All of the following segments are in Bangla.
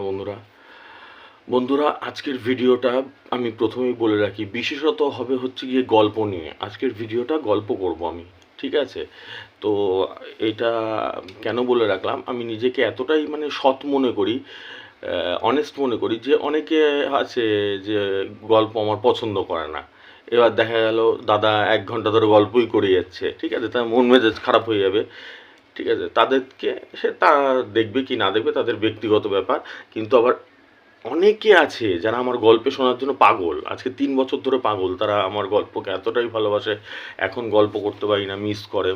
বন্ধুরা বন্ধুরা আজকের ভিডিওটা আমি প্রথমেই বলে রাখি, বিশেষত হবে হচ্ছে গিয়ে গল্প নিয়ে। আজকের ভিডিওটা গল্প করব আমি, ঠিক আছে? তো এটা কেন বলে রাখলাম, আমি নিজেকে এতটাই সৎ মনে করি, অনেস্ট মনে করি, যে অনেকে আছে যে গল্প আমার পছন্দ করে না। এবার দেখা গেল দাদা 1 ঘন্টা ধরে গল্পই করে যাচ্ছে, ঠিক আছে, তার মন মেজাজ খারাপ হয়ে যাবে, ঠিক আছে, তাদেরকে সে তারা দেখবে কি না দেখবে তাদের ব্যক্তিগত ব্যাপার। কিন্তু আবার অনেকে আছে যারা আমার গল্পে শোনার জন্য পাগল, আজকে 3 বছর ধরে পাগল, তারা আমার গল্পকে এতটাই ভালোবাসে, এখন গল্প করতে পারি না, মিস করে,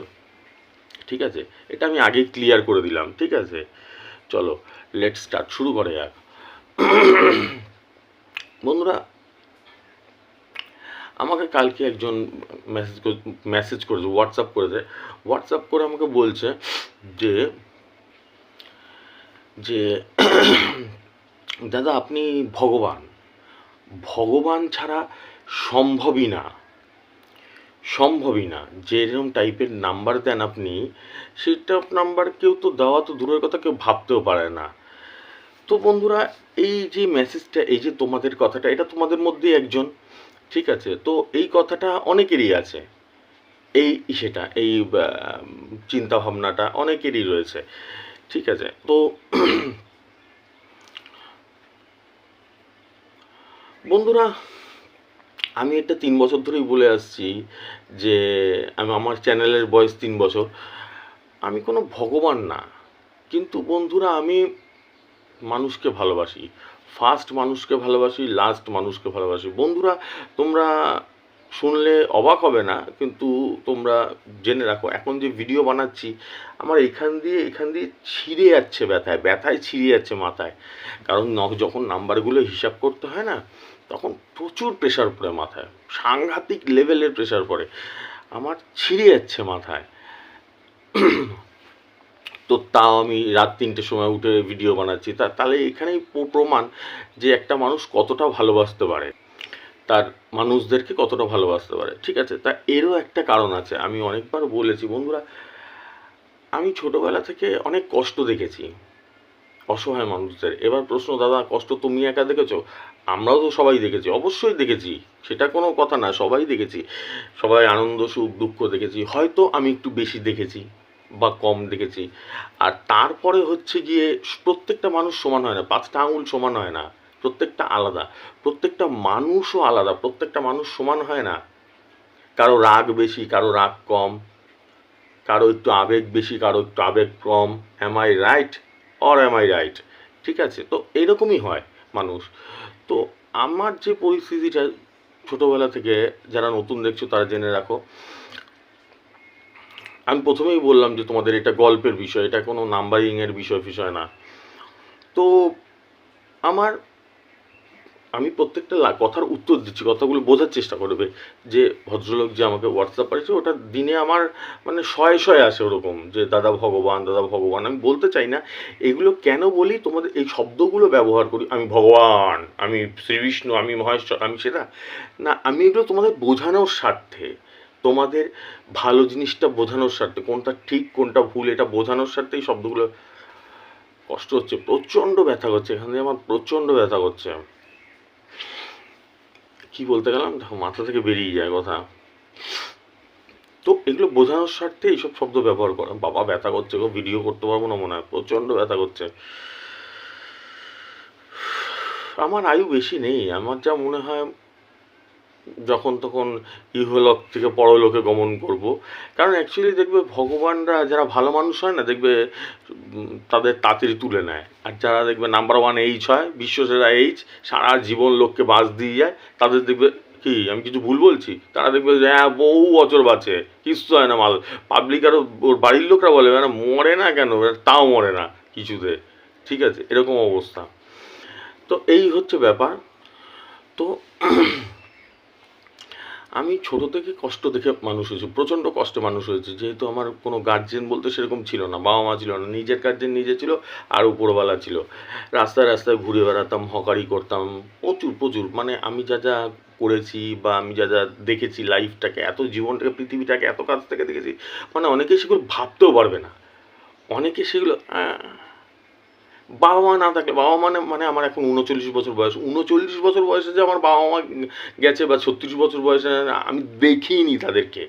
ঠিক আছে? এটা আমি আগেই ক্লিয়ার করে দিলাম, ঠিক আছে? চলো লেট স্টার্ট, শুরু করে যাক। বন্ধুরা, আমাকে কালকে একজন মেসেজ করেছে, হোয়াটসঅ্যাপ করে আমাকে বলছে যে যে দাদা আপনি ভগবান, ভগবান ছাড়া সম্ভবই না, যেরকম টাইপের নাম্বার দেন আপনি, সেটা নাম্বার কেউ তো দেওয়া তো দূরের কথা, কেউ ভাবতেও পারে না। তো বন্ধুরা, এই যে মেসেজটা, এই যে তোমাদের কথাটা, এটা তোমাদের মধ্যেই একজন, ঠিক আছে? তো এই কথাটা অনেকেরই আছে, এই চিন্তা ভাবনাটা অনেকেরই রয়েছে, ঠিক আছে? তো বন্ধুরা, আমি এটা 3 বছর ধরেই বলে আসছি যে আমার চ্যানেলের বয়স 3 বছর, আমি কোনো ভগবান না, কিন্তু বন্ধুরা আমি মানুষকে ভালোবাসি, ফার্স্ট মানুষকে ভালোবাসি, লাস্ট মানুষকে ভালোবাসি। বন্ধুরা, তোমরা শুনলে অবাক হবে না, কিন্তু তোমরা জেনে রাখো, এখন যে ভিডিও বানাচ্ছি আমার এখান দিয়ে ছিঁড়ে যাচ্ছে, ব্যথায় ছিঁড়ে যাচ্ছে মাথায়, কারণ যখন নাম্বারগুলো হিসাব করতে হয় না, তখন প্রচুর প্রেশার পড়ে মাথায়, সাংঘাতিক লেভেলের প্রেশার পড়ে, আমার ছিঁড়ে যাচ্ছে মাথায়। তো তাও আমি রাত 3টের সময় উঠে ভিডিও বানাচ্ছি, তাহলে এখানেই প্রমাণ যে একটা মানুষ কতটা ভালোবাসতে পারে, তার মানুষদেরকে কতটা ভালোবাসতে পারে, ঠিক আছে? তা এরও একটা কারণ আছে, আমি অনেকবার বলেছি বন্ধুরা, আমি ছোটোবেলা থেকে অনেক কষ্ট দেখেছি অসহায় মানুষদের। এবার প্রশ্ন, দাদা কষ্ট তুমি একা দেখেছো? আমরাও তো সবাই দেখেছি, অবশ্যই দেখেছি, সেটা কোনো কথা না, সবাই দেখেছি, সবাই আনন্দ সুখ দুঃখ দেখেছি, হয়তো আমি একটু বেশি দেখেছি বা কম দেখেছি। আর তারপরে হচ্ছে গিয়ে প্রত্যেকটা মানুষ সমান হয় না, 5টা আঙুল সমান হয় না, প্রত্যেকটা আলাদা, প্রত্যেকটা মানুষও আলাদা, প্রত্যেকটা মানুষ সমান হয় না, কারো রাগ বেশি, কারো রাগ কম, কারো একটু আবেগ বেশি, কারো একটু আবেগ কম। Am I right or am I right? ঠিক আছে, তো এইরকমই হয় মানুষ। তো আমার যে পরিস্থিতিটা ছোটোবেলা থেকে, যারা নতুন দেখছো তারা জেনে রাখো, আমি প্রথমেই বললাম যে তোমাদের এটা গল্পের বিষয়, এটা কোনো নাম্বারিংয়ের বিষয় না। তো আমার আমি প্রত্যেকটা কথার উত্তর দিচ্ছি, কথাগুলো বোঝার চেষ্টা করবে, যে ভদ্রলোক যে আমাকে হোয়াটসঅ্যাপ পাঠিয়েছে ওটা দিনে আমার শয়ে আসে ওরকম, যে দাদা ভগবান, দাদা ভগবান। আমি বলতে চাই না এগুলো কেন বলি, তোমাদের এই শব্দগুলো ব্যবহার করি, আমি ভগবান, আমি শ্রীবিষ্ণু, আমি মহেশ্বর, আমি সেটা না, আমি এগুলো তোমাদের বোঝানোর স্বার্থে, তোমাদের ভালো জিনিসটা বোঝানোর স্বার্থে, কোনটা ঠিক কোনটা ভুল এটা বোঝানোর স্বার্থে এই শব্দগুলো। কষ্ট হচ্ছে, প্রচণ্ড ব্যথা করছে, এখান থেকে আমার প্রচণ্ড ব্যথা করছে, কি বলতে গেলাম দেখো মাথা থেকে বেরিয়ে যায় কথা। তো এগুলো বোঝানোর স্বার্থে এইসব শব্দ ব্যবহার করা। বাবা ব্যথা করছে গো, ভিডিও করতে পারবো না মনে হয়, প্রচণ্ড ব্যথা করছে। আমার আয়ু বেশি নেই, আমার যা মনে হয় যখন তখন ইহলোক থেকে পরলোকে গমন করব। কারণ অ্যাকচুয়ালি দেখবে ভগবানরা যারা ভালো মানুষ হয় না, দেখবে তাদের তাড়াতাড়ি তুলে নেয়, আর যারা দেখবে নাম্বার 1 এইচ হয়, বিশ্বসেরা এইচ, সারা জীবন লোককে বাস দিয়ে যায়, তাদের দেখবে কি, আমি কিছু ভুল বলছি? তারা দেখবে যে হ্যাঁ বহু বছর বাঁচে, কিচ্ছু হয় না, মাল পাবলিক আরও ওর বাড়ির লোকরা বলে মরে না কেন, তাও মরে না কিছুতে, ঠিক আছে, এরকম অবস্থা। তো এই হচ্ছে ব্যাপার। তো আমি ছোট থেকে কষ্ট দেখে মানুষ হয়েছি, প্রচণ্ড কষ্টে মানুষ হয়েছি, যেহেতু আমার কোনো গার্জেন বলতে সেরকম ছিল না, বাবা মা ছিল না, নিজের গার্জেন নিজে ছিল, আর উপরওয়ালা ছিল। রাস্তায় রাস্তায় ঘুরে বেড়াতাম, হকারি করতাম, প্রচুর আমি যা যা করেছি বা আমি যা যা দেখেছি লাইফটাকে, এত জীবনটাকে, পৃথিবীটাকে এত কাছ থেকে দেখেছি, অনেকে সেগুলো ভাবতেও পারবে না, অনেকে সেগুলো বাবা মা না থাকলে, বাবা মানে মানে আমার এখন 39 বছর বয়স, 39 বছর বয়সে যে আমার বাবা মা গেছে, বা 36 বছর বয়সে আমি দেখিনি তাদেরকে।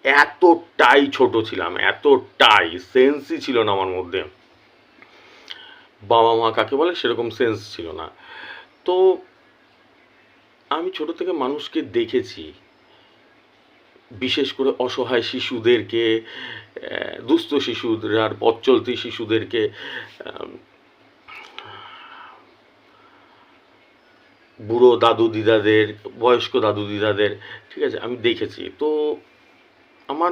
এতটাই ছোট ছিলাম, এতটাই সেন্সই ছিল না আমার মধ্যে, বাবা মা কাকে বলে সেরকম সেন্স ছিল না। তো আমি ছোট থেকে মানুষকে দেখেছি, বিশেষ করে অসহায় শিশুদেরকে, দুস্থ শিশুদের আর পথ চলতি শিশুদেরকে, বুড়ো দাদু দিদাদের, বয়স্ক দাদু দিদাদের, ঠিক আছে, আমি দেখেছি। তো আমার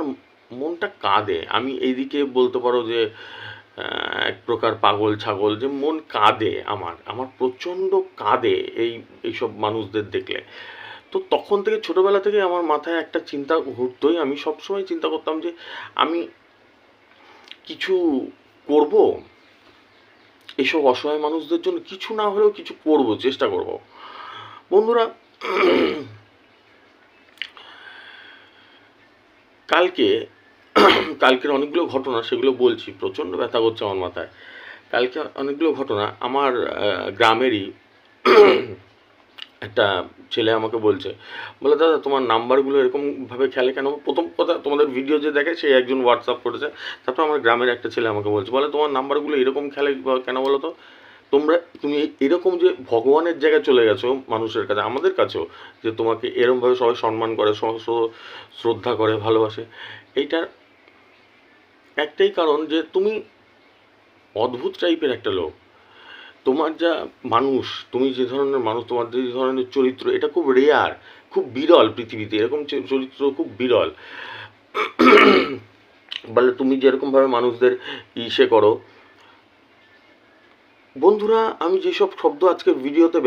মনটা কাঁদে। আমি এইদিকে বলতে পারো যে এক প্রকার পাগল ছাগল, যে মন কাঁদে আমার, আমার প্রচণ্ড কাঁদে এইসব মানুষদের দেখলে। তো তখন থেকে, ছোটোবেলা থেকে আমার মাথায় একটা চিন্তা ঘুরতোই, আমি সবসময় চিন্তা করতাম যে আমি কিছু করব, এসব অসহায় মানুষদের জন্য কিছু না হলেও কিছু করব, চেষ্টা করব। বন্ধুরা, কালকের অনেকগুলো ঘটনা, সেগুলো বলছি, প্রচণ্ড ব্যথা করছে আমার মাথায়। কালকে অনেকগুলো ঘটনা আমার গ্রামেরই একটা ছেলে আমাকে বলছে, বলে দাদা তোমার নাম্বারগুলো এরকমভাবে খেলে কেন? প্রথম কথা, তোমাদের ভিডিও যে দেখে সে একজন হোয়াটসঅ্যাপ করেছে, তারপর আমার গ্রামের একটা ছেলে আমাকে বলছে, বলে তোমার নাম্বারগুলো এরকম খেলে কেন বলো তো? তুমি এরকম যে ভগবানের জায়গায় চলে গেছো মানুষের কাছে, আমাদের কাছেও, যে তোমাকে এরকমভাবে সবাই সম্মান করে, শ্রদ্ধা করে, ভালোবাসে, এইটার একটাই কারণ যে তুমি অদ্ভুত টাইপের একটা লোক। তোমার যা মানুষ, তুমি যে ধরনের মানুষ, তোমার যে ধরনের চরিত্র, এটা খুব রেয়ার, খুব বিরল পৃথিবীতে, এরকম চরিত্র খুব বিরল। বলে তুমি যেরকমভাবে মানুষদের ইসে করো। বন্ধুরা, আমি যেসব শব্দ আজকে ভিডিওতে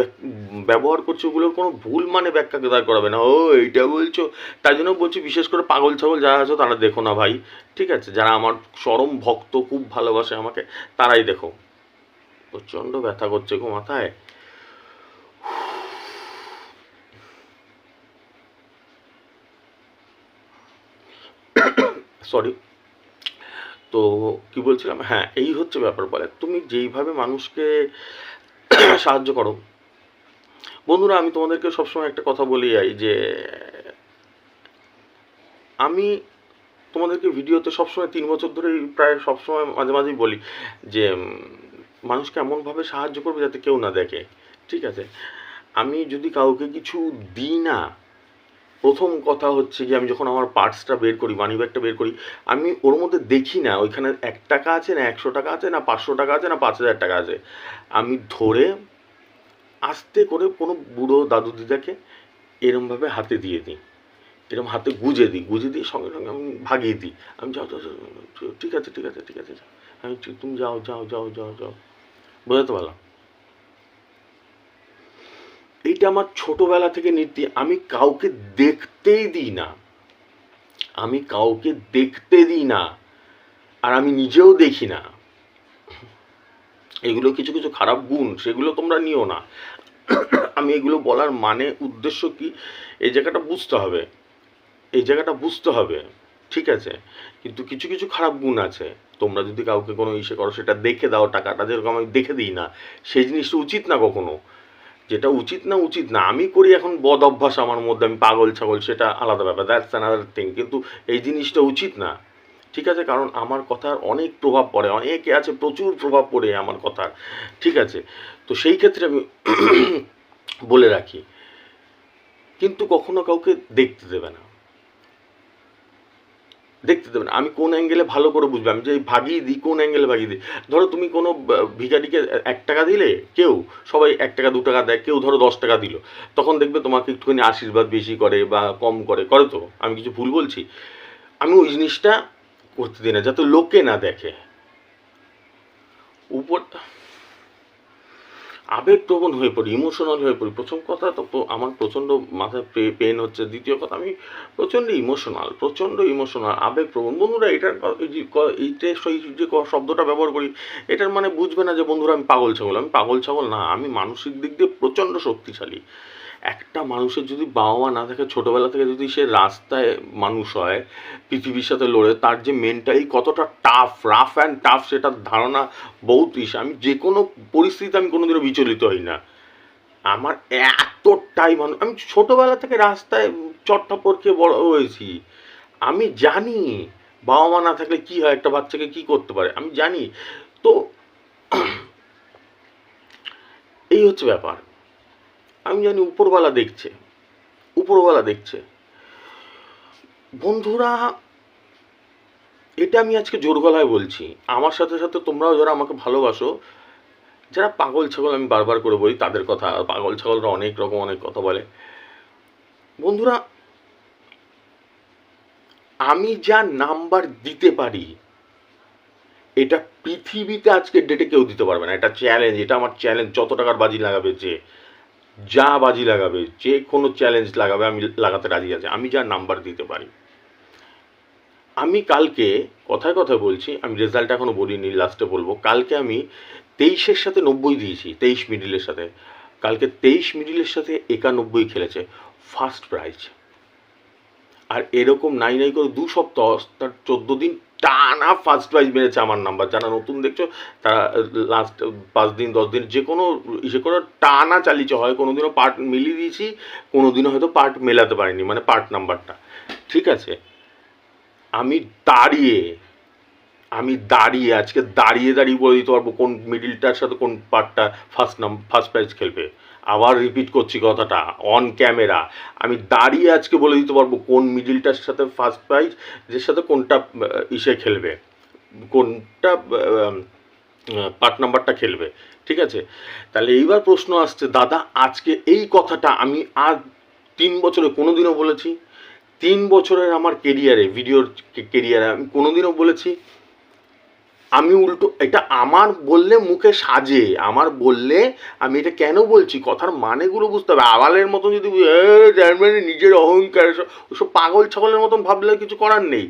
ব্যবহার করছি, ওগুলোর কোনো ভুল মানে ব্যাখ্যা দাঁড় করাবে না। ও এইটা বলছো, তাই জন্য বলছি, বিশেষ করে পাগল ছাগল যারা আছো তারা দেখো না ভাই, ঠিক আছে? যারা আমার চরম ভক্ত, খুব ভালোবাসে আমাকে, তারাই দেখো। প্রচণ্ড ব্যথা করছে গো মাথায়। সরি। তো কি বলছিলাম, হ্যাঁ, এই হচ্ছে ব্যাপার। বলে তুমি যেইভাবে মানুষকে সাহায্য করো। বন্ধুরা, আমি তোমাদেরকে সবসময় একটা কথা বলি যাই, যে আমি তোমাদেরকে ভিডিওতে সবসময় 3 বছর ধরে প্রায় সবসময় মাঝে মাঝেই বলি যে মানুষকে এমনভাবে সাহায্য করবে যাতে কেউ না দেখে, ঠিক আছে? আমি যদি কাউকে কিছু দিই না, প্রথম কথা হচ্ছে যে আমি যখন আমার পার্সটা বের করি, মানি ব্যাগটা বের করি, আমি ওর মধ্যে দেখি না ওইখানে 1 টাকা আছে না 100 টাকা আছে না 500 টাকা আছে না 5,000 টাকা আছে। আমি ধরে আস্তে করে কোনো বুড়ো দাদু দিদাকে এরমভাবে হাতে দিয়ে দিই, এরকম হাতে গুজে দিয়ে সঙ্গে সঙ্গে আমি ভাগিয়ে দিই। আমি যাও যাও যাও, ঠিক আছে ঠিক আছে ঠিক আছে, আমি তুমি যাও যাও যাও যাও যাও, বোঝাতে পারলাম? এইটা আমার ছোটবেলা থেকে নীতি। আমি কাউকে দেখতেই দিই না, আমি কাউকে দেখতে দিই না, আর আমি নিজেও দেখি না। এগুলো কিছু কিছু খারাপ গুণ, সেগুলো তোমরা নিও না। আমি এগুলো বলার মানে উদ্দেশ্য কি, এই জায়গাটা বুঝতে হবে, এই জায়গাটা বুঝতে হবে, ঠিক আছে? কিন্তু কিছু কিছু খারাপ গুণ আছে। তোমরা যদি কাউকে কোনো ইসে করো, সেটা দেখে দাও। টাকাটা যেরকম আমি দেখে দিই না, সেই জিনিসটা উচিত না কখনো। যেটা উচিত না, উচিত না। আমি করি এখন বদ অভ্যাস আমার মধ্যে, আমি পাগল ছাগল, সেটা আলাদা ব্যাপার, দ্যাটস অ্যানাদার থিং। কিন্তু এই জিনিসটা উচিত না, ঠিক আছে? কারণ আমার কথার অনেক প্রভাব পড়ে, অনেকে আছে প্রচুর প্রভাব পড়ে আমার কথার, ঠিক আছে? তো সেই ক্ষেত্রে আমি বলে রাখি, কিন্তু কখনো কাউকে দেখতে দেবে না, দেখতে দেবে না। আমি কোন অ্যাঙ্গেলে ভালো করে বুঝবে, আমি যে ভাগিয়ে দিই, কোন অ্যাঙ্গেলে ভাগিয়ে দিই। ধরো তুমি কোনো ভিখারিকে 1 টাকা দিলে, কেউ, সবাই 1 টাকা 2 টাকা দেয়, কেউ ধরো 10 টাকা দিল, তখন দেখবে তোমাকে একটুখানি আশীর্বাদ বেশি করে বা কম করে, করে তো? আমি কিছু ভুল বলছি? আমি ওই জিনিসটা করতে দিই না, যাতে লোকে না দেখে। উপর আবেগপ্রবণ হয়ে পড়ি, ইমোশনাল হয়ে পড়ি। প্রথম কথা তো আমার প্রচণ্ড মাথায় পেন হচ্ছে। দ্বিতীয় কথা, আমি প্রচণ্ড ইমোশনাল, আবেগপ্রবণ। বন্ধুরা, এটার এইটা সেই যে শব্দটা ব্যবহার করি, এটার মানে বুঝবে না যে বন্ধুরা আমি পাগল ছাগল। আমি পাগল ছাগল না, আমি মানসিক দিক দিয়ে প্রচণ্ড শক্তিশালী, একটা মানুষের যদি বাবা মা না থাকে, ছোটোবেলা থেকে যদি সে রাস্তায় মানুষ হয়, পৃথিবীর সাথে লড়ে, তার যে মেন্টালি কতটা টাফ, রাফ অ্যান্ড টাফ, সেটার ধারণা বহুত বেশি। আমি যে কোনো পরিস্থিতিতে আমি কোনোদিনও বিচলিত হই না। আমার এতটাই মানুষ, আমি ছোটোবেলা থেকে রাস্তায় চট্টাপড় খেয়ে বড় হয়েছি। আমি জানি বাবা মা না থাকলে কী হয়, একটা বাচ্চাকে কী করতে পারে আমি জানি। তো এই হচ্ছে ব্যাপার। আমি জানি উপরওয়ালা দেখছে, উপরওয়ালা দেখছে। বন্ধুরা, এটা আমি আজকে জোর গলায় বলছি, আমার সাথে সাথে তোমরাও যারা আমাকে ভালোবাসো, যারা পাগল ছাগল, আমি বারবার করে বলি তাদের কথা, পাগল ছাগলরা অনেক রকম অনেক কথা বলে। বন্ধুরা, আমি যা নাম্বার দিতে পারি, এটা পৃথিবীতে আজকের ডেটে কেউ দিতে পারবে না। এটা চ্যালেঞ্জ, এটা আমার চ্যালেঞ্জ। যত টাকার বাজি লাগাবে, যে যা বাজি লাগাবে, যে কোনো চ্যালেঞ্জ লাগাবে, আমি লাগাতে রাজি আছি। আমি যা নাম্বার দিতে পারি, আমি কালকে কথায় কথায় বলছি, আমি রেজাল্ট এখনও বলিনি, লাস্টে বলবো। কালকে আমি 23-এর সাথে 90 দিয়েছি, 23 মিডিলের সাথে। কালকে 23 মিডিলের সাথে 91 খেলেছে, ফার্স্ট প্রাইজ। আর এরকম নাই নাই করে 2 সপ্তাহ, তার 14 দিন টানা ফার্স্ট প্রাইজ মেরেছে আমার নাম্বার। যারা নতুন দেখছো তারা লাস্ট 5 দিন 10 দিন যে কোনো ইসে করে টানা চালিয়েছে। হয় কোনো দিনও পার্ট মিলিয়ে দিয়েছি, কোনো দিনও হয়তো পার্ট মেলাতে পারিনি, মানে পার্ট নাম্বারটা। ঠিক আছে, আমি দাঁড়িয়ে আজকে দাঁড়িয়ে বলে দিতে পারবো কোন মিডিলটার সাথে কোন পার্টটা ফার্স্ট প্রাইজ খেলবে। আবার রিপিট করছি কথাটা, অন ক্যামেরা আমি দাঁড়িয়ে আজকে বলে দিতে পারবো কোন মিডিলটার সাথে ফার্স্ট প্রাইজ, যে সাথে কোনটা ইসে খেলবে, কোনটা পার্ট নাম্বারটা খেলবে। ঠিক আছে, তাহলে এইবার প্রশ্ন আসছে, দাদা আজকে এই কথাটা আমি আজ 3 বছরে কোনোদিনও বলেছি? 3 বছরের আমার কেরিয়ারে, ভিডিওর কেরিয়ারে আমি কোনোদিনও বলেছি? আমি উল্টো, এটা আমার বললে মুখে সাজে, আমার বললে আমি এটা কেন বলছি, কথার মানেগুলো বুঝতে হবে। আওয়ালের মতন যদি মানে নিজের অহংকার, ওসব পাগল ছাগলের মতন ভাবলে কিছু করার নেই।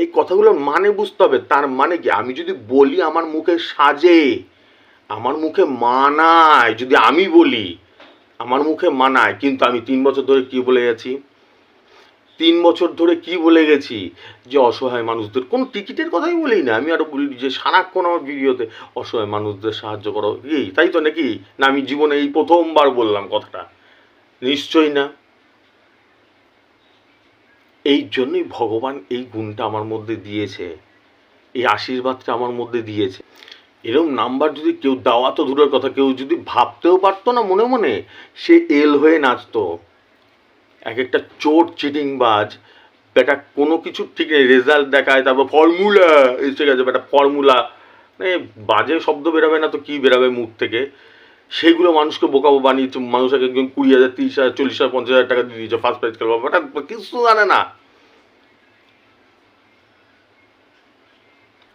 এই কথাগুলোর মানে বুঝতে হবে। তার মানে কি, আমি যদি বলি আমার মুখে সাজে, আমার মুখে মানায়, যদি আমি বলি আমার মুখে মানায়। কিন্তু আমি 3 বছর ধরে কি বলে গেছি, 3 বছর ধরে কি বলে গেছি, যে অসহায় মানুষদের, কোনো টিকিটের কথাই বলি না, আমি আরও বলি যে সারাক্ষণ আমার ভিডিওতে অসহায় মানুষদের সাহায্য করো, কি তাই তো নাকি? না আমি জীবনে এই প্রথমবার বললাম কথাটা? নিশ্চয়ই না। এই জন্যই ভগবান এই গুণটা আমার মধ্যে দিয়েছে, এই আশীর্বাদটা আমার মধ্যে দিয়েছে। এরকম নাম্বার যদি কেউ দেওয়া তো দূরের কথা, কেউ যদি ভাবতেও পারতো না মনে মনে, সে এল হয়ে নাচতো। এক একটা চোর চিটিংবাজ বেটা, কোনো কিছু ঠিক নেই, রেজাল্ট দেখায়, তারপর ফর্মুলা এসে গেছে বেটা, ফর্মুলা মানে বাজে শব্দ বেরাবে না তো কি বেরাবে মুখ থেকে, সেইগুলো মানুষকে বোকাবো বানিয়েছে। মানুষ একজন 20,000 30,000 40,000 50,000 টাকা দিয়ে দিয়েছে ফার্স্ট প্রাইজ খেলবো, বেটা কিছু জানে না।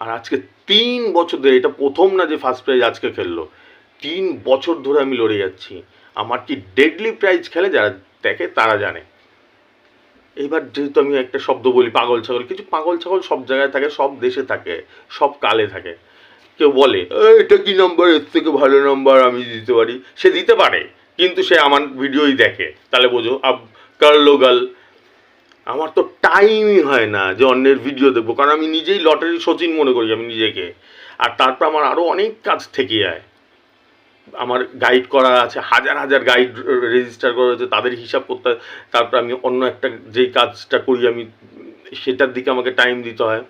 আর আজকে 3 বছর ধরে, এটা প্রথম না যে ফার্স্ট প্রাইজ আজকে খেললো, 3 বছর ধরে আমি লড়ে যাচ্ছি। আমার কি ডেডলি প্রাইজ খেলে, যারা দেখে তারা জানে। এইবার যেহেতু আমি একটা শব্দ বলি পাগল ছাগল, কিছু পাগল ছাগল সব জায়গায় থাকে, সব দেশে থাকে, সব কালে থাকে। কেউ বলে এটা কি নাম্বার, এর থেকে ভালো নাম্বার আমি দিতে পারি, সে দিতে পারে, কিন্তু সে আমার ভিডিওই দেখে, তাহলে বোঝো আব কার্লো গাল। আমার তো টাইমই হয় না যে অন্যের ভিডিও দেখবো, কারণ আমি নিজেই লটারি সচিন মনে করি আমি নিজেকে। আর তারপর আমার আরও অনেক কাজ থেকে যায়। আমার গাইড করা আছে, হাজার হাজার গাইড রেজিস্টার করা হয়েছে, তাদের হিসাব করতে হয়। তারপর আমি অন্য একটা যেই কাজটা করি আমি, সেটার দিকে আমাকে টাইম দিতে হয়।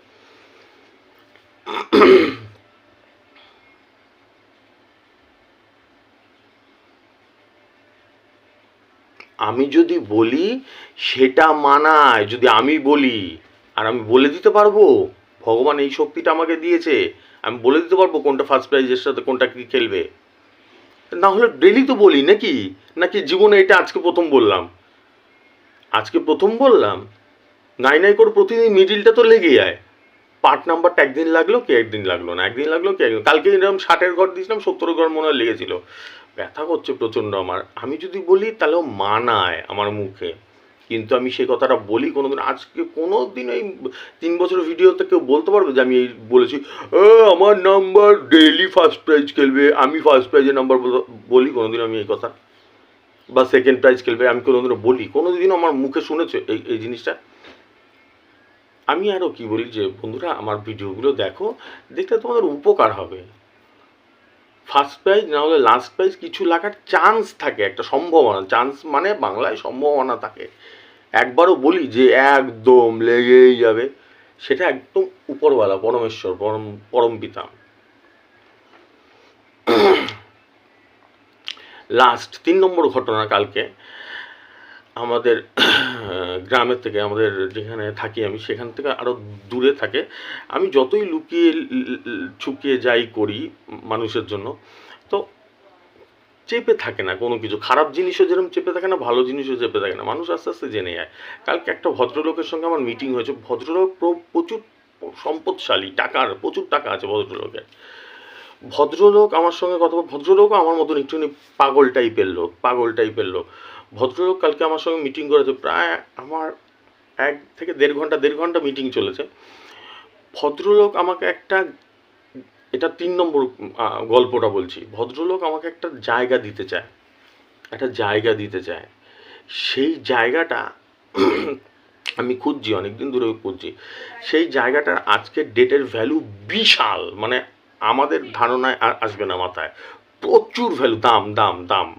আমি যদি বলি সেটা মানায়, যদি আমি বলি, আর আমি বলে দিতে পারবো, ভগবান এই শক্তিটা আমাকে দিয়েছে, আমি বলে দিতে পারবো কোনটা ফার্স্ট প্রাইজের সাথে কোনটা কি খেলবে। না হলে ডেলি তো বলি নাকি, নাকি জীবনে এটা আজকে প্রথম বললাম? আজকে প্রথম বললাম? নাই নাই করে প্রতিদিন মিডিলটা তো লেগে যায়। পার্ট নাম্বারটা একদিন লাগলো কি একদিন লাগলো না, একদিন লাগলো কি একদিন, কালকে এরকম 60-এর ঘর দিয়েছিলাম, 70-এর ঘর মনে হয় লেগেছিল। ব্যথা করছে প্রচণ্ড আমার। আমি যদি বলি তাহলেও মানায় আমার মুখে, কিন্তু আমি সে কথাটা বলি কোনোদিন, আজকে কোনো দিন এই 3 বছরের ভিডিওতে কেউ বলতে পারবে যে আমি এই বলেছি আমার নাম্বার ডেইলি ফার্স্ট প্রাইজ খেলবে, আমি ফার্স্ট প্রাইজের নাম্বার বলি কোনোদিন আমি এই কথা? বা সেকেন্ড প্রাইজ খেলবে, আমি কোনোদিনও বলি? কোনোদিনও আমার মুখে শুনেছো এই জিনিসটা? আমি আরও কি বলি যে বন্ধুরা আমার ভিডিওগুলো দেখো, দেখলে তোমাদের উপকার হবে। ফার্স্ট প্রাইজ না হলে লাস্ট প্রাইজ কিছু লাগার চান্স থাকে, একটা সম্ভাবনা, চান্স মানে বাংলায় সম্ভাবনা থাকে। একবারও বলি যে একদম লেগেই যাবে, সেটা একদম উপরওয়ালা পরমেশ্বর, পরম পিতা। লাস্ট 3 নম্বর ঘটনা, কালকে আমাদের গ্রামের থেকে, আমাদের যেখানে থাকি আমি সেখান থেকে আরও দূরে থাকে, আমি যতই লুকিয়ে ছুপিয়ে যাই করি মানুষের জন্য, তো চেপে থাকে না কোনো কিছু। খারাপ জিনিসও যেরকম চেপে থাকে না, ভালো জিনিসও চেপে থাকে না, মানুষ আস্তে আস্তে জেনে যায়। কালকে একটা ভদ্রলোকের সঙ্গে আমার মিটিং হয়েছে। ভদ্রলোক প্রচুর সম্পদশালী, প্রচুর টাকা আছে ভদ্রলোকের। ভদ্রলোক আমার সঙ্গে কথা ভদ্রলোকও আমার মতন একটুখানি পাগল টাইপের লোক। ভদ্রলোক কালকে আমার সঙ্গে মিটিং করেছে, প্রায় আমার 1 থেকে 1.5 ঘন্টা মিটিং চলেছে। ভদ্রলোক আমাকে একটা, এটা 3 নম্বর গল্পটা বলছি। ভদ্রলোক আমাকে একটা জায়গা দিতে চায়, সেই জায়গাটা আমি খুঁজছি, অনেকদিন ধরে খুঁজছি। সেই জায়গাটার আজকের ডেটের ভ্যালু বিশাল, মানে আমাদের ধারণায় আসবে না মাথায়। প্রচুর ভ্যালু, দাম,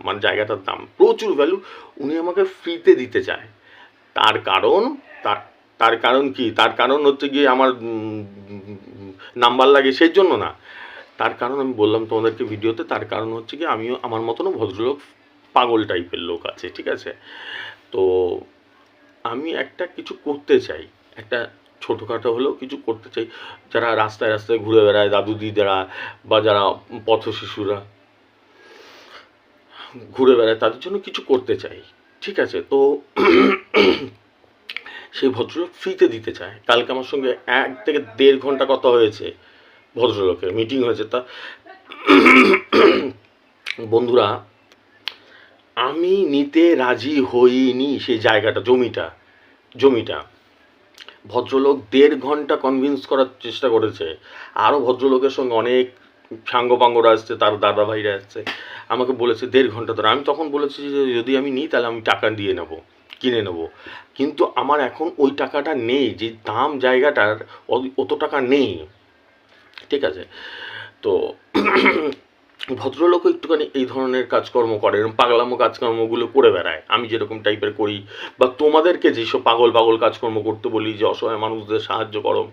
মানে জায়গাটার দাম প্রচুর ভ্যালু। উনি আমাকে ফ্রিতে দিতে চায়। তার কারণ, তার কারণ কি? তার কারণ হচ্ছে গিয়ে আমার নাম্বার লাগে সেই জন্য না। তার কারণ আমি বললাম তোমাদেরকে ভিডিওতে, তার কারণ হচ্ছে কি আমিও, আমার মতনও ভদ্রলোক পাগল টাইপের লোক আছে, ঠিক আছে? তো আমি একটা কিছু করতে চাই, একটা ছোটোখাটো হলেও কিছু করতে চাই। যারা রাস্তায় রাস্তায় ঘুরে বেড়ায়, দাদু দিদারা বা যারা পথ শিশুরা ঘুরে বেড়ায়, তাদের জন্য কিছু করতে চাই, ঠিক আছে? তো সেই ভদ্রলোক ফ্রিতে দিতে চায়। কালকে আমার সঙ্গে 1 থেকে 1.5 ঘন্টা কথা হয়েছে, ভদ্রলোকের মিটিং হয়েছে। তা বন্ধুরা, আমি নিতে রাজি হইনি সেই জায়গাটা, জমিটা। ভদ্রলোক 1.5 ঘন্টা কনভিন্স করার চেষ্টা করেছে। আরও ভদ্রলোকের সঙ্গে অনেক সাঙ্গপাঙ্গরা আসছে, তার দাদা ভাইরা আসছে, আমাকে বলেছে 1.5 ঘন্টা ধরে। আমি তখন বলেছি যে যদি আমি নিই তাহলে আমি টাকা দিয়ে নেবো, কিনে নেব। কিন্তু আমার এখন ওই টাকাটা নেই, যে দাম জায়গাটার অত টাকা নেই, ঠিক আছে? তো ভদ্রলোকও একটুখানি এই ধরনের কাজকর্ম করে, এরকম পাগলামো কাজকর্মগুলো করে বেড়ায়, আমি যেরকম টাইপের করি, বা তোমাদেরকে যেসব পাগল কাজকর্ম করতে বলি, যে অসহায় মানুষদের সাহায্য করো,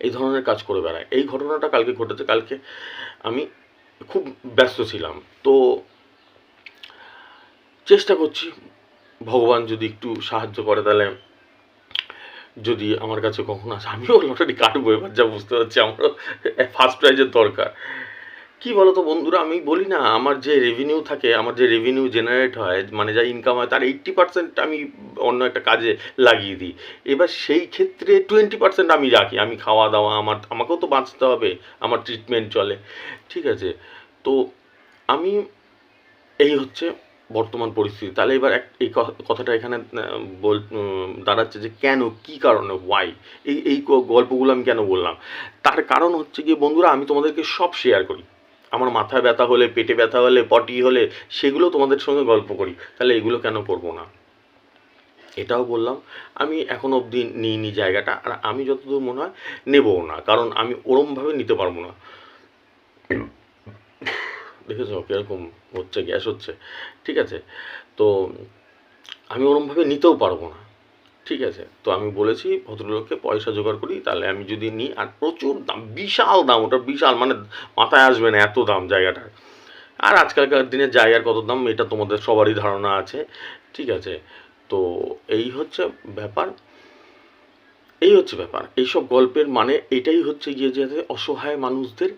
এই ধরনের কাজ করে বেড়ায়। এই ঘটনাটা কালকে ঘটেছে। কালকে আমি খুব ব্যস্ত ছিলাম, তো চেষ্টা করছি ভগবান যদি একটু সাহায্য করে, তাহলে যদি আমার কাছে কখনো আসে, আমিও লটারি কাটবো এবার, যা বুঝতে পারছি আমারও ফার্স্ট প্রাইজের দরকার। কি বলতো বন্ধুরা, আমি বলি না, আমার যে রেভিনিউ থাকে, আমার যে রেভিনিউ জেনারেট হয়, মানে যা ইনকাম হয়, তার 80% আমি অন্য একটা কাজে লাগিয়ে দিই। এবার সেই ক্ষেত্রে 20% আমি রাখি, আমি খাওয়া দাওয়া, আমাকেও তো বাঁচতে হবে, আমার ট্রিটমেন্ট চলে, ঠিক আছে? তো আমি, এই হচ্ছে বর্তমান পরিস্থিতি। তাহলে এবার এই কথাটা এখানে দাঁড়াচ্ছে যে কেন, কী কারণে, ওয়াই এই গল্পগুলো আমি কেন বললাম? তার কারণ হচ্ছে গিয়ে বন্ধুরা, আমি তোমাদেরকে সব শেয়ার করি। আমার মাথায় ব্যথা হলে, পেটে ব্যথা হলে, পটি হলে, সেগুলো তোমাদের সঙ্গে গল্প করি। তাহলে এগুলো কেন করবো না? এটাও বললাম, আমি এখনো অবধি নিইনি জায়গাটা, আর আমি যতদূর মনে হয় নেবও না, কারণ আমি ওরমভাবে নিতে পারবো না। দেখেছো কীরকম হচ্ছে, গ্যাস হচ্ছে, ঠিক আছে? তো আমি ওরমভাবে নিতেও পারবো না, ঠিক আছে? তো আমি বলেছি ভদ্রলোককে পয়সা জোগাড় করি, তাহলে আমি যদি নিই। আর প্রচুর দাম, বিশাল দাম, ওটা বিশাল, মানে মাথায় আসবে না এত দাম জায়গাটার। আর আজকালকার দিনে জায়গার কত দাম এটা তোমাদের সবারই ধারণা আছে, ঠিক আছে? তো এই হচ্ছে ব্যাপার, এইসব গল্পের মানে এটাই হচ্ছে গিয়ে, যাতে অসহায় মানুষদের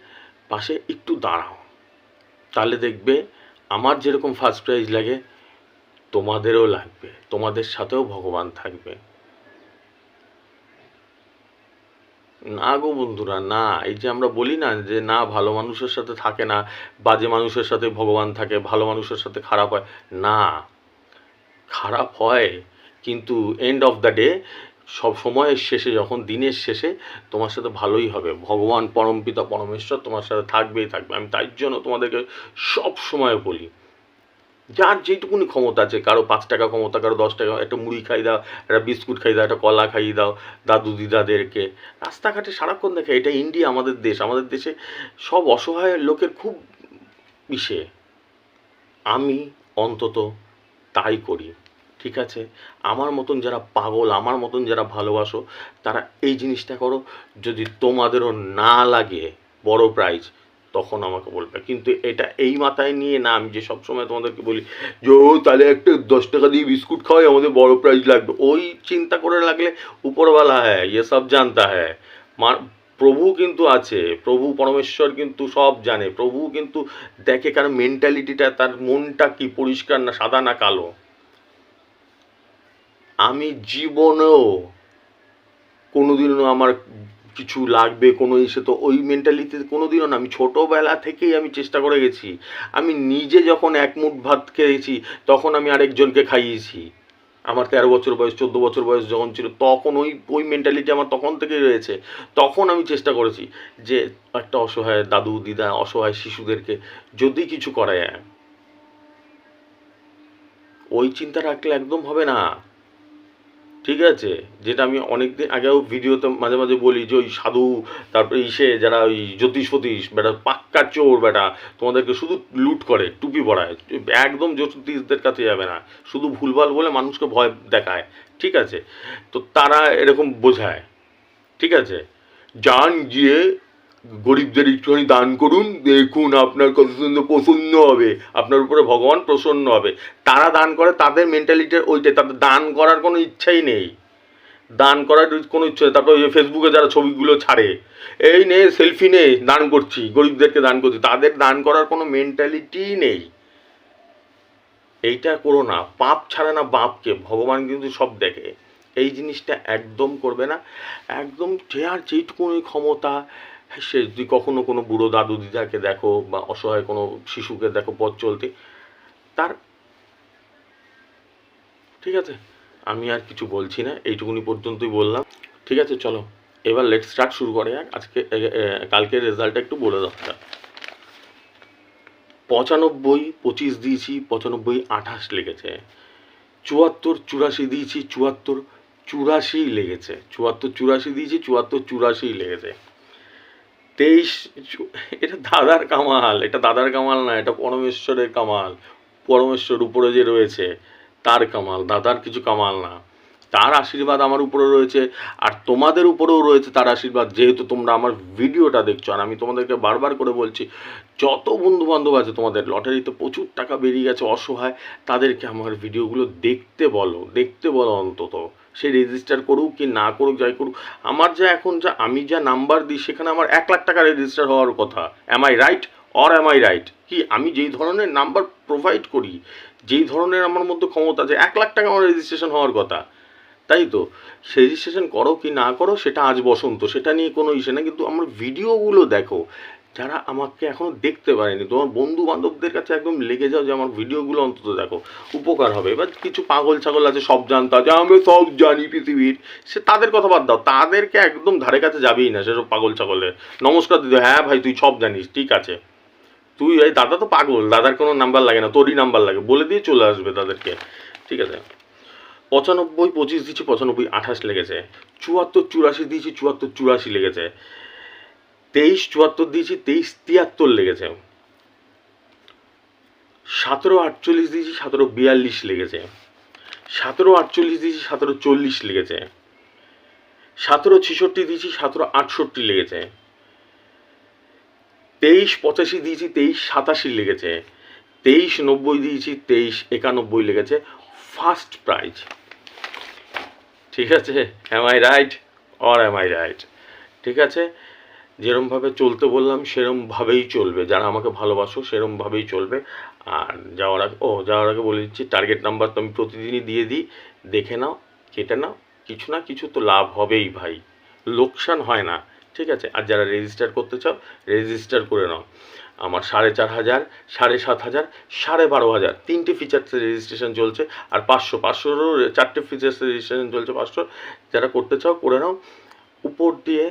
পাশে একটু দাঁড়াও, তাহলে দেখবে আমার যেরকম ফার্স্ট প্রাইজ লাগে তোমাদেরও লাগবে, তোমাদের সাথেও ভগবান থাকবে। না গো বন্ধুরা, না। এই যে আমরা বলি না যে না, ভালো মানুষের সাথে থাকে না, বাজে মানুষের সাথে ভগবান থাকে, ভালো মানুষের সাথে খারাপ হয় না। খারাপ হয়, কিন্তু এন্ড অফ দ্য ডে, সব সময়ের শেষে, যখন দিনের শেষে তোমার সাথে ভালোই হবে। ভগবান পরমপিতা পরমেশ্বর তোমার সাথে থাকবেই থাকবে। আমি তাই জন্য তোমাদেরকে সব সময় বলি, যার যেটুকুনি ক্ষমতা আছে, কারো 5 টাকা ক্ষমতা, কারো 10 টাকা, একটা মুড়ি খাই দাও, একটা বিস্কুট খাই দাও, একটা কলা খাইয়ে দাও দাদু দিদাদেরকে। রাস্তাঘাটে সারাক্ষণ দেখে, এটা ইন্ডিয়া, আমাদের দেশ। আমাদের দেশে সব অসহায় লোকের খুব ইসে, আমি অন্তত তাই করি। ঠিক আছে, আমার মতন যারা পাগল, আমার মতন যারা ভালোবাসো, তারা এই জিনিসটা করো। যদি তোমাদেরও না লাগে বড় প্রাইজ, তখন আমাকে বলবে। কিন্তু এটা এই মাথায় নিয়ে না, আমি যে সবসময় তোমাদেরকে বলি যে ও তাহলে একটা 10 টাকা দিয়ে বিস্কুট খাওয়াই, আমাদের বড় প্রাইজ লাগবে, ওই চিন্তা করে লাগলে উপরওয়ালা হ্যাঁ ইয়ে সব জানতা হ্যাঁ। প্রভু কিন্তু আছে, প্রভু পরমেশ্বর কিন্তু সব জানে। প্রভু কিন্তু দেখে কারণ মেন্টালিটিটা, তার মনটা কি পরিষ্কার না সাদা না কালো। আমি জীবনেও কোনোদিনও আমার কিছু লাগবে কোনো ইসে তো ওই মেন্টালিটিতে কোনোদিনও না। আমি ছোটোবেলা থেকেই আমি চেষ্টা করে গেছি। আমি নিজে যখন এক মুঠ ভাত খেয়েছি, তখন আমি আরেকজনকে খাইয়েছি। আমার 13 বছর বয়স, 14 বছর বয়স যখন ছিল, তখন ওই ওই মেন্টালিটি আমার তখন থেকেই রয়েছে। তখন আমি চেষ্টা করেছি যে একটা অসহায় দাদু দিদা, অসহায় শিশুদেরকে যদি কিছু করা যায়। ওই চিন্তা রাখলে একদম হবে না। ঠিক আছে, যেটা আমি অনেকদিন আগেও ভিডিওতে মাঝে মাঝে বলি যে ওই সাধু, তারপরে ইসে যারা ওই জ্যোতিষ ফতিশ বেটা, পাক্কা চোর বেটা, তোমাদেরকে শুধু লুট করে, টুপি পরায়, একদম জ্যোতিষদের কাছে যাবে না, শুধু ভুলভাল বলে মানুষকে ভয় দেখায়। ঠিক আছে, তো তারা এরকম বোঝায়। ঠিক আছে, যান গিয়ে গরিবদের একটুখানি দান করুন, দেখুন আপনার কত সুন্দর প্রসন্ন হবে, আপনার উপরে ভগবান প্রসন্ন হবে। তারা দান করে, তাদের মেন্টালিটির ওইটাই, তাদের দান করার কোনো ইচ্ছাই নেই। দান করার কোনো ইচ্ছা নেই। তারপর ওই ফেসবুকে যারা ছবিগুলো ছাড়ে, এই নে সেলফি নে, দান করছি, গরিবদেরকে দান করছি, তাদের দান করার কোনো মেন্টালিটি নেই। এইটা করো না, পাপ ছাড়ে না বাপকে, ভগবান কিন্তু সব দেখে। এই জিনিসটা একদম করবে না। একদম যে আর যেইটুকুনি ক্ষমতা, সে যদি কখনো কোনো বুড়ো দাদু দিদাকে দেখো বা অসহায় কোনো শিশুকে দেখো পথ চলতে, তার, ঠিক আছে, আমি আর কিছু বলছি না, এইটুকুনি পর্যন্তই বললাম। ঠিক আছে, চলো এবার লেট স্টার্ট, শুরু করে যাক। আজকে কালকের রেজাল্টটা একটু বলে দরকার। 95-25 দিয়েছি, 95-28 লেগেছে। 74-84 দিয়েছি, 74-84 লেগেছে। 74-84 দিয়েছি, 74-84 লেগেছে। 23, এটা দাদার কামাল, এটা দাদার কামাল না, এটা পরমেশ্বরের কামাল। পরমেশ্বর উপরে যে রয়েছে তার কামাল, দাদার কিছু কামাল না। তার আশীর্বাদ আমার উপরে রয়েছে, আর তোমাদের উপরেও রয়েছে তার আশীর্বাদ, যেহেতু তোমরা আমার ভিডিওটা দেখছো। আর আমি তোমাদেরকে বারবার করে বলছি, যত বন্ধু বান্ধব আছে তোমাদের লটারিতে প্রচুর টাকা বেরিয়ে গেছে অসহায়, তাদেরকে আমার ভিডিওগুলো দেখতে বলো, দেখতে বলো অন্তত। সে রেজিস্টার করুক কি না করুক, যাই করুক। আমার যা এখন যা আমি যা নাম্বার দিই, সেখানে আমার 1 লাখ টাকা রেজিস্টার হওয়ার কথা। অ্যাম I right or am I right? কি আমি যেই ধরনের নাম্বার প্রোভাইড করি, যেই ধরনের আমার মধ্যে ক্ষমতা আছে, 1 লাখ টাকা আমার রেজিস্ট্রেশন হওয়ার কথা। তাই তো, রেজিস্ট্রেশন করো কি না করো সেটা আজ বসন্ত, সেটা নিয়ে কোনো ইসে না। কিন্তু আমার ভিডিওগুলো দেখো, যারা আমাকে এখনও দেখতে পারেনি, তোমার বন্ধু বান্ধবদের কাছে একদম লেগে যাও যে আমার ভিডিওগুলো অন্তত দেখো, উপকার হবে। এবার কিছু পাগল ছাগল আছে সব জানতা, যে আমি সব জানি পৃথিবীর, সে তাদের কথা বাদ দাও, তাদেরকে একদম ধারে কাছে যাবেই না সেসব পাগল ছাগলের। নমস্কার দিদি, হ্যাঁ ভাই তুই সব জানিস, ঠিক আছে, তুই এই দাদা তো পাগল, দাদার কোনো নাম্বার লাগে না, তোরই নাম্বার লাগে, বলে দিয়ে চলে আসবে তাদেরকে। ঠিক আছে, 95-25 দিয়েছি, 95-28 লেগেছে। 74-84 দিয়েছি, 74-84 লেগেছে। 23-74 দিয়েছি, 23-73 লেগেছে। 17-48 দিয়েছি, 17-42 লেগেছে। 17-48 দিয়েছি, 17-40 লেগেছে। 17-66 দিয়েছি, 17-68 লেগেছে। 23-85 দিয়েছি, 23-87 লেগেছে। 23-90 দিয়েছি, 23-91 লেগেছে। First prize. ঠিক আছে, অ্যাম I right or am I right? ঠিক আছে, যেরমভাবে চলতে বললাম সেরমভাবেই চলবে। যারা আমাকে ভালোবাসো সেরমভাবেই চলবে। আর যাওয়ার আগে বলে দিচ্ছি, টার্গেট নাম্বার তো আমি প্রতিদিনই দিয়ে দিই, দেখে নাও, কেটে নাও, কিছু না কিছু তো লাভ হবেই ভাই, লোকসান হয় না। ঠিক আছে, আর যারা রেজিস্টার করতে চাও রেজিস্টার করে নাও। আমার 4,500, 7,500, 12,500 তিনটে ফিচার্সের রেজিস্ট্রেশন চলছে। আর 500-500রও 4টে ফিচার্সের রেজিস্ট্রেশন চলছে, 500। যারা করতে চাও করে নাও। উপর দিয়ে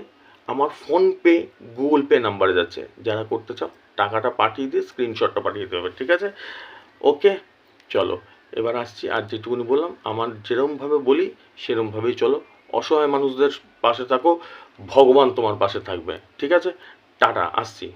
আমার ফোনপে, গুগল পে নাম্বারে যাচ্ছে, যারা করতে চাও টাকাটা পাঠিয়ে দিয়ে স্ক্রিনশটটা পাঠিয়ে দিতে হবে। ঠিক আছে, ওকে, চলো এবার আসছি, আর যেটুকুনি বললাম আমার যেরমভাবে বলি সেরমভাবেই চলো, অসহায় মানুষদের পাশে থাকো, ভগবান তোমার পাশে থাকবে, ঠিক আছে? টাটা, আসছি।